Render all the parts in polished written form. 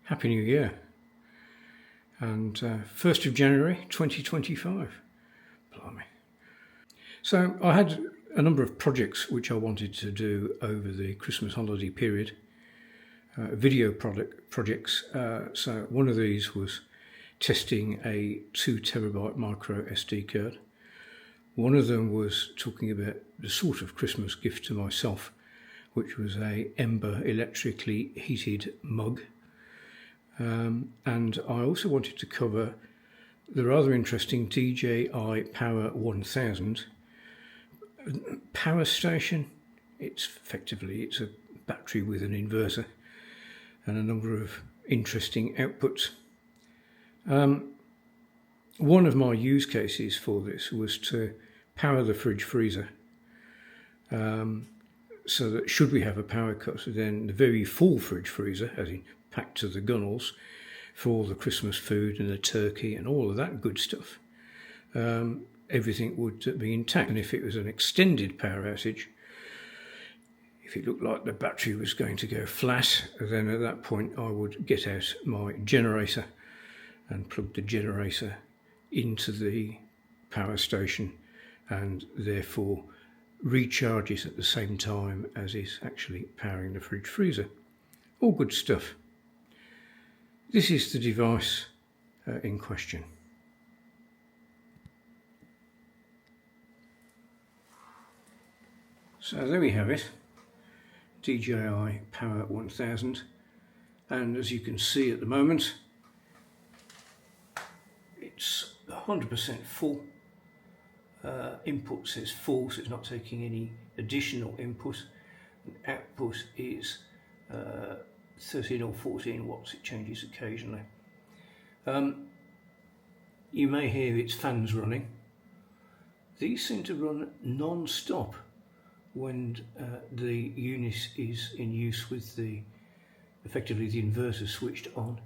Happy New Year. And 1st of January 2025. Blimey. So I had a number of projects which I wanted to do over the Christmas holiday period. Video projects. So one of these was testing a 2 terabyte micro SD card. One of them was talking about the sort of Christmas gift to myself, which was a Ember electrically heated mug. And I also wanted to cover the rather interesting DJI Power 1000 power station. It's a battery with an inverter and a number of interesting outputs. One of my use cases for this was to power the fridge freezer, so that should we have a power cut, then the very full fridge freezer, as in packed to the gunnels for all the Christmas food and the turkey and all of that good stuff, everything would be intact. And if it was an extended power outage, if it looked like the battery was going to go flat, then at that point I would get out my generator and plug the generator into the power station and therefore recharge it at the same time as it's actually powering the fridge freezer. All good stuff. This is the device in question. So there we have it, DJI Power 1000, and as you can see at the moment, it's 100% full. Input says full, so it's not taking any additional input. And output is 13 or 14 watts, it changes occasionally. You may hear its fans running. These seem to run non-stop when the unit is in use with effectively the inverter switched on.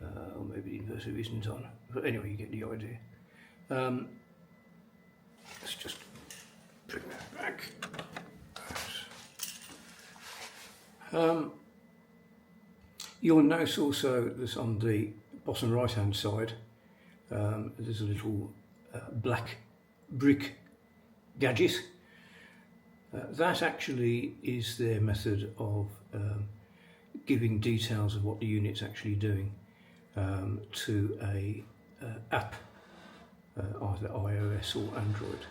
Or maybe the inverter isn't on, but anyway, you get the idea. Let's just bring that back. You'll notice also that on the bottom right hand side there's a little black brick gadget. That actually is their method of giving details of what the unit's actually doing to a app, either iOS or Android.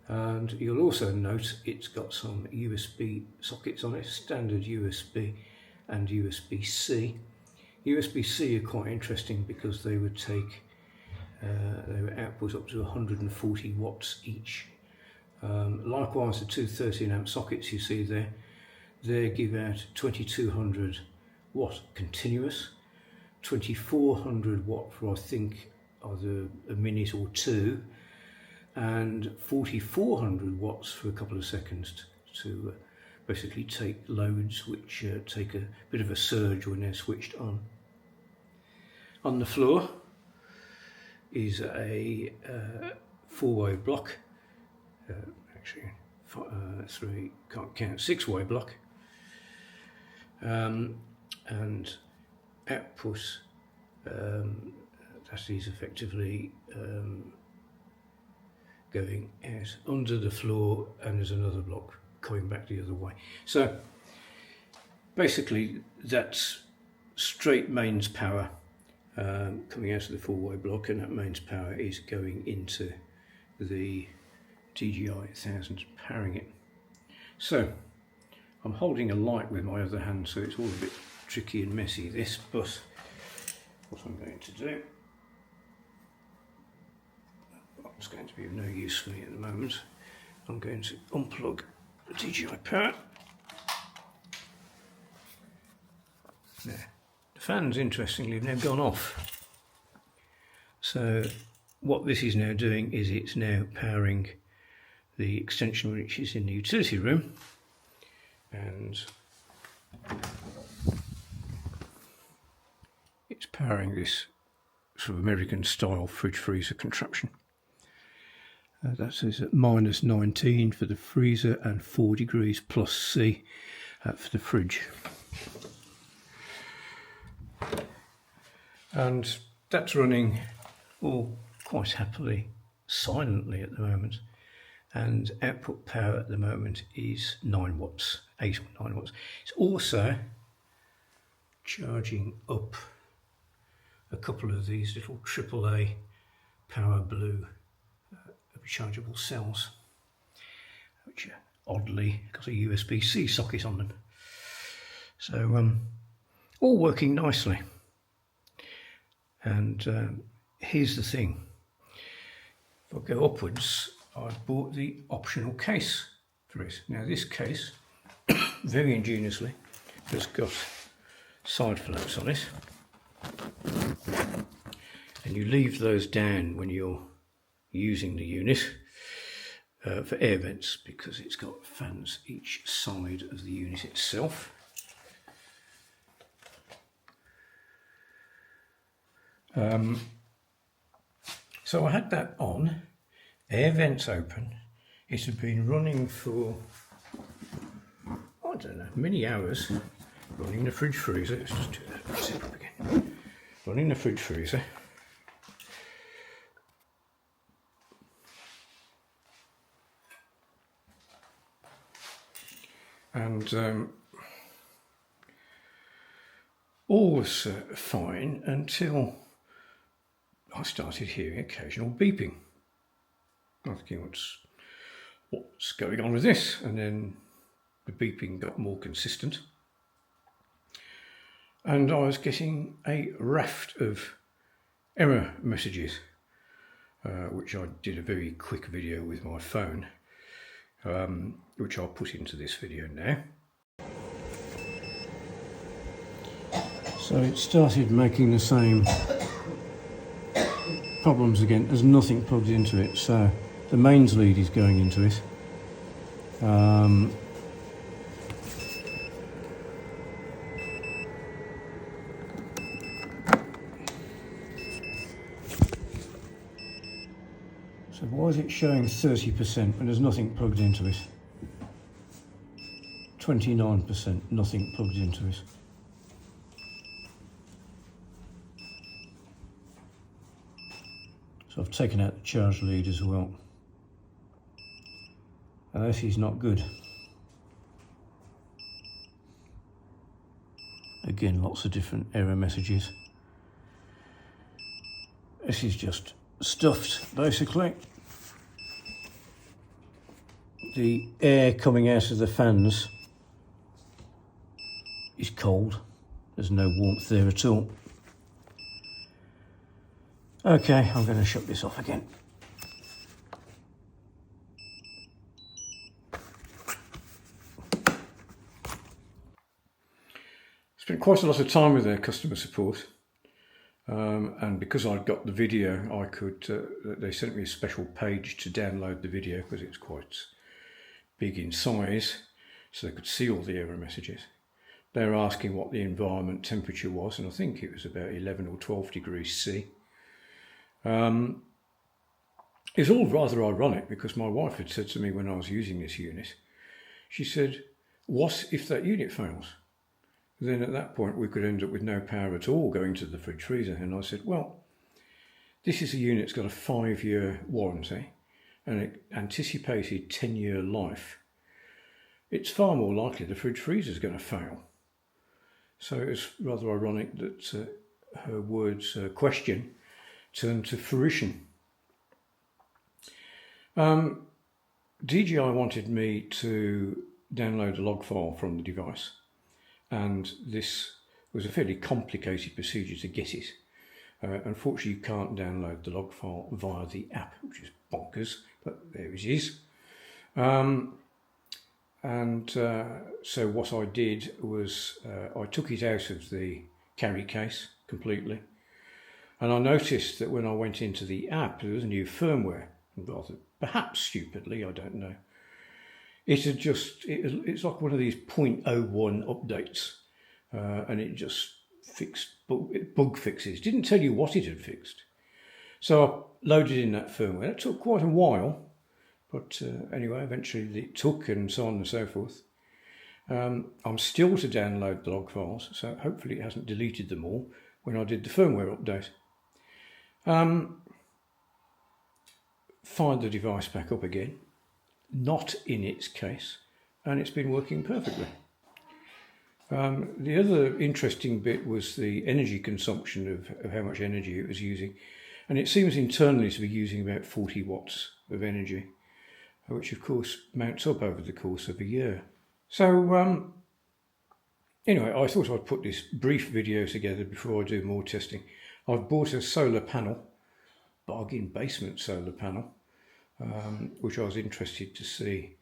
And you'll also note it's got some USB sockets on it, standard USB and USB-C. USB-C are quite interesting because they would take they were output up to 140 watts each. Likewise, the two 13 amp sockets you see there, they give out 2200 watt continuous, 2400 watt for I think either a minute or two, and 4400 watts for a couple of seconds to basically take loads which take a bit of a surge when they're switched on. On the floor is a 4-way block, actually 3, can't count, 6-way block, and output that is effectively going out under the floor, and there's another block coming back the other way. So basically that's straight mains power coming out of the 4-way block, and that mains power is going into the DJI 1000 powering it. So I'm holding a light with my other hand, so it's all a bit tricky and messy this, but what I'm going to do, it's going to be of no use for me at the moment, I'm going to unplug the DJI Power. There. The fans, interestingly, have now gone off. So what this is now doing is it's now powering the extension which is in the utility room, and it's powering this sort of American style fridge freezer contraption. That says at -19 for the freezer and 4 degrees plus C for the fridge. and that's running all quite happily, silently at the moment, and output power at the moment is 9 watts, 8 or 9 watts. It's also charging up a couple of these little AAA Power Blue rechargeable cells, which are oddly got a USB-C socket on them. So all working nicely. And here's the thing, if I go upwards, I've bought the optional case for it. Now this case, very ingeniously, has got side flaps on it, and you leave those down when you're using the unit for air vents, because it's got fans each side of the unit itself. So I had that on, air vents open. It had been running for, I don't know, many hours, running the fridge freezer. Let's just do that, zip up again. Running the fridge freezer. And all was fine until I started hearing occasional beeping. I was thinking, what's going on with this? And then the beeping got more consistent, and I was getting a raft of error messages, which I did a very quick video with my phone, which I'll put into this video now. So it started making the same problems again. There's nothing plugged into it, so the mains lead is going into it. So why is it showing 30% when there's nothing plugged into it? 29%, nothing plugged into it. So I've taken out the charge lead as well. And this is not good. Again, lots of different error messages. This is just stuffed, basically. The air coming out of the fans is cold. There's no warmth there at all. Okay, I'm going to shut this off again. Spent quite a lot of time with their customer support, and because I'd got the video, I could. They sent me a special page to download the video because it's quite big in size, so they could see all the error messages. They were asking what the environment temperature was, and I think it was about 11 or 12 degrees C. It's all rather ironic because my wife had said to me when I was using this unit, she said, what if that unit fails? Then at that point we could end up with no power at all going to the fridge freezer. And I said, well, this is a unit that's got a 5-year warranty and an anticipated 10-year life. It's far more likely the fridge freezer is going to fail. So it's rather ironic that her words question turned to fruition. DJI wanted me to download a log file from the device, and this was a fairly complicated procedure to get it. Unfortunately, you can't download the log file via the app, which is bonkers, but there it is. So what I did was I took it out of the carry case completely, and I noticed that when I went into the app there was a new firmware, rather perhaps stupidly, I don't know. It had it's like one of these 0.01 updates, and it just fixed bug fixes. Didn't tell you what it had fixed. So I loaded in that firmware. It took quite a while, but anyway, eventually it took, and so on and so forth. I'm still to download the log files, so hopefully it hasn't deleted them all when I did the firmware update. Fired the device back up again, not in its case, and it's been working perfectly. The other interesting bit was the energy consumption of how much energy it was using, and it seems internally to be using about 40 watts of energy, which of course mounts up over the course of a year. So anyway, I thought I'd put this brief video together before I do more testing. I've bought a solar panel, bargain basement solar panel, which I was interested to see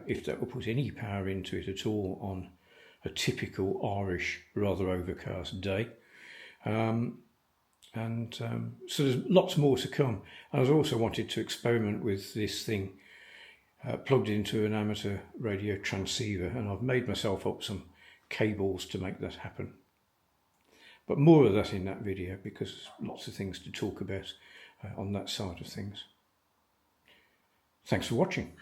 if that will put any power into it at all on a typical Irish, rather overcast day. So there's lots more to come. I also wanted to experiment with this thing plugged into an amateur radio transceiver, and I've made myself up some cables to make that happen. But more of that in that video, because there's lots of things to talk about on that side of things. Thanks for watching.